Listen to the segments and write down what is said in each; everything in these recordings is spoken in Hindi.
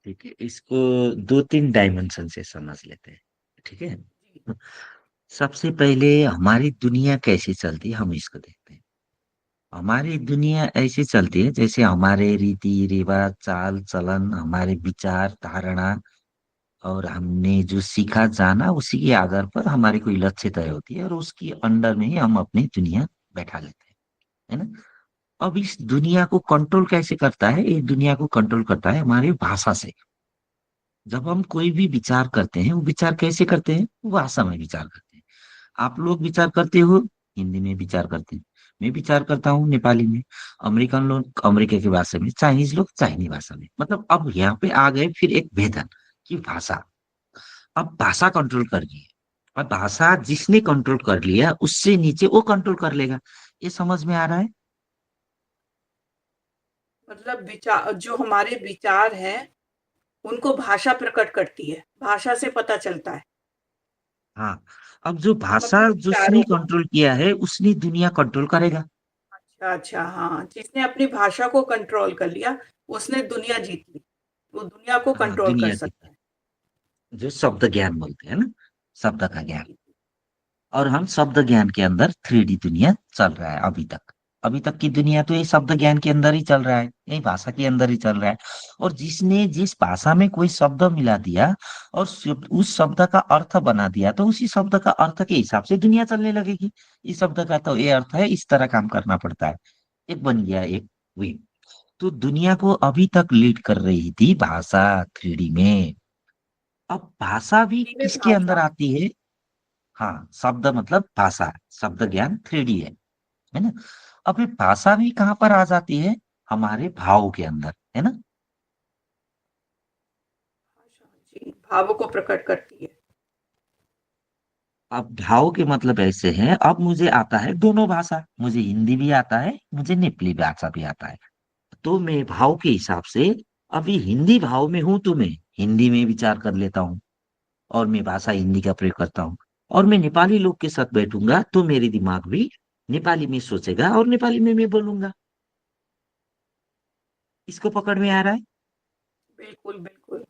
ठीक है, इसको दो तीन डायमेंशन से समझ लेते हैं। ठीक है। जी। सबसे पहले हमारी दुनिया कैसे चलती है हम इसको देखते हैं। हमारी दुनिया ऐसे चलती है जैसे हमारे रीति रिवाज चाल चलन हमारे विचार धारणा और हमने जो सीखा जाना उसी के आधार पर हमारी कोई लक्ष्य तय होती है और उसकी अंडर में ही हम अपनी दुनिया बैठा लेते हैं, है ना। अब इस दुनिया को कंट्रोल कैसे करता है, ये दुनिया को कंट्रोल करता है हमारी भाषा से। जब हम कोई भी विचार करते हैं वो विचार कैसे करते हैं, वो भाषा में विचार करते हैं। आप लोग विचार करते हो, हिंदी में विचार करते हैं। मैं विचार करता हूँ नेपाली में। अमेरिकन लोग अमेरिका की भाषा में, चाइनीज लोग चाइनीज भाषा में। मतलब अब यहाँ पे आ गए फिर एक भेदन की भाषा। अब भाषा कंट्रोल कर रही है। और भाषा जिसने कंट्रोल कर लिया उससे नीचे वो कंट्रोल कर लेगा। ये समझ में आ रहा है। मतलब विचार, जो हमारे विचार हैं, उनको भाषा प्रकट करती है, भाषा से पता चलता है। हाँ। अब जो हम भाषा अपने जिसने विचारों को, कंट्रोल किया है उसने दुनिया कंट्रोल करेगा। अच्छा अच्छा, हाँ, जिसने अपनी भाषा को कंट्रोल कर लिया, उसने दुनिया जीत ली। वो दुनिया को हाँ, कंट्रोल कर दुनिया सकता जीती। है। जो शब्द ज्ञान बोलते हैं ना, शब्द का ज्ञान। जी। और हम शब्द ज्ञान के अंदर 3D दुनिया चल रहा है अभी तक। अभी तक की दुनिया तो ये शब्द ज्ञान के अंदर ही चल रहा है, यही भाषा के अंदर ही चल रहा है। और जिसने जिस भाषा में कोई शब्द मिला दिया और उस शब्द का अर्थ बना दिया तो उसी शब्द का अर्थ के हिसाब से दुनिया चलने लगेगी। इस शब्द का तो ये अर्थ है, इस तरह काम करना पड़ता है। एक बन गया एक वे। तो दुनिया को अभी तक लीड कर रही थी भाषा 3D में। अब भाषा भी हिंदी में किसके अंदर भाषा। आती है। हाँ, शब्द मतलब भाषा। शब्द ज्ञान 3D है ना। अब ये भाषा भी कहाँ पर आ जाती है, हमारे भाव के अंदर, है ना। भाषा, जी, भावों को प्रकट करती है। अब भाव के मतलब ऐसे हैं, अब मुझे आता है दोनों भाषा, मुझे हिंदी भी आता है मुझे नेपाली भाषा भी आता है। तो मैं भाव के हिसाब से अभी हिंदी भाव में हूं तो मैं हिंदी में विचार कर लेता हूँ और मैं भाषा हिंदी का प्रयोग करता हूँ। और मैं नेपाली लोग के साथ बैठूंगा तो मेरे दिमाग भी नेपाली में सोचेगा और नेपाली में मैं बोलूंगा। इसको पकड़ में आ रहा है। बिल्कुल बिल्कुल।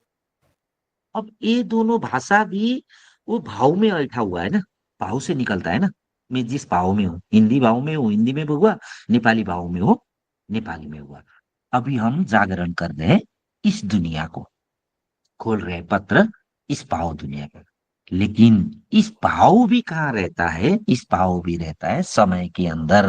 अब ये दोनों भाषा भी वो भाव में बैठा हुआ है ना, भाव से निकलता है ना। मैं जिस भाव में हूँ, हिंदी भाव में हूँ हिंदी में हुआ, नेपाली भाव में हो नेपाली में हुआ। अभी हम जागरण कर रहे हैं इस दुनिया को, खोल रहे हैं पत्र इस भाव दुनिया का। लेकिन इस भाव भी कहाँ रहता है, इस भाव भी रहता है समय के अंदर।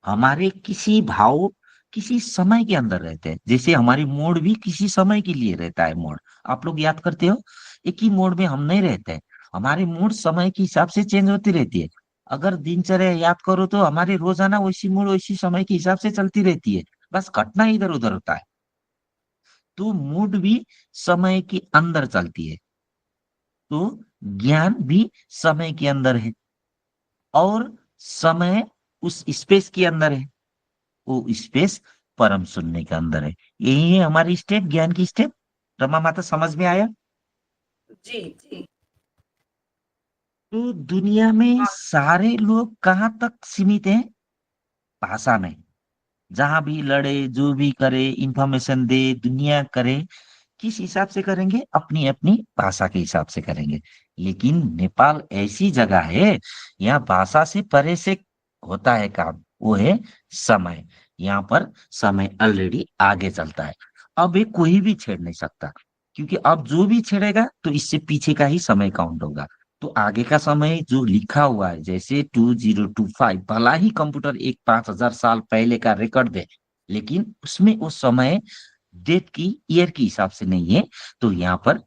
हमारे किसी भाव किसी समय के अंदर रहते हैं, जैसे हमारी मोड़ भी किसी समय के लिए रहता है मोड़। आप लोग याद करते हो, एक ही मोड़ में हम नहीं रहते हैं। हमारी मोड़ समय के हिसाब से चेंज होती रहती है। अगर दिनचर्या याद करो तो हमारी रोजाना वैसी मोड़ वैसी समय के हिसाब से चलती रहती है। बस घटना इधर उधर होता है। तो मूड भी समय के अंदर चलती है। तो ज्ञान भी समय के अंदर है और समय उस स्पेस के अंदर है। वो स्पेस परम शून्य के अंदर है। यही है हमारी स्टेप, ज्ञान की स्टेप। रमा माता समझ में आया। जी जी। तो दुनिया में हाँ। सारे लोग कहाँ तक सीमित हैं, भाषा में। जहां भी लड़े जो भी करे इंफॉर्मेशन दे दुनिया करे, किस हिसाब से करेंगे, अपनी अपनी भाषा के हिसाब से करेंगे। लेकिन नेपाल ऐसी जगह है, यहाँ भाषा से परे से होता है काम, वो है समय। यहाँ पर समय ऑलरेडी आगे चलता है। अब ये कोई भी छेड़ नहीं सकता, क्योंकि अब जो भी छेड़ेगा तो इससे पीछे का ही समय काउंट होगा। तो आगे का समय जो लिखा हुआ है जैसे 2025, भला ही कंप्यूटर एक 5,000 साल पहले का रिकॉर्ड दे, लेकिन उसमें वो समय डेट की ईयर के हिसाब से नहीं है। तो यहाँ पर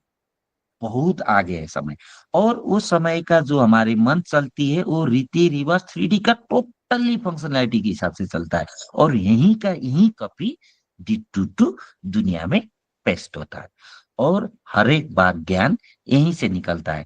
बहुत आगे है समय। और उस समय का जो हमारी मन चलती है वो रीति रिवाज 3D का टोटली फंक्शनैलिटी के हिसाब से चलता है। और यही का यही कॉपी टू दुनिया में पेस्ट होता है। और हर एक बार ज्ञान यहीं से निकलता है।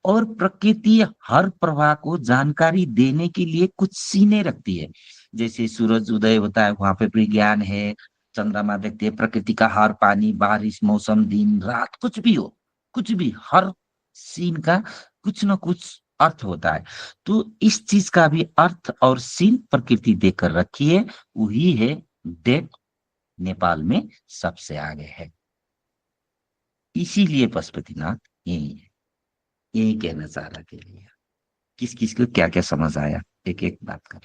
और प्रकृति हर प्रवाह को जानकारी देने के लिए कुछ सीने रखती है। जैसे सूरज उदय होता है वहां पे भी ज्ञान है। चंद्रमा देखते हैं, प्रकृति का हर पानी बारिश मौसम दिन रात कुछ भी हो, कुछ भी हर सीन का कुछ ना कुछ अर्थ होता है। तो इस चीज का भी अर्थ और सीन प्रकृति देकर रखी है। वही है डेट नेपाल में सबसे आगे है। इसीलिए पशुपतिनाथ यही है। यही कहना चाह रहा के लिए किस किस को क्या क्या समझ आया, एक एक बात कर।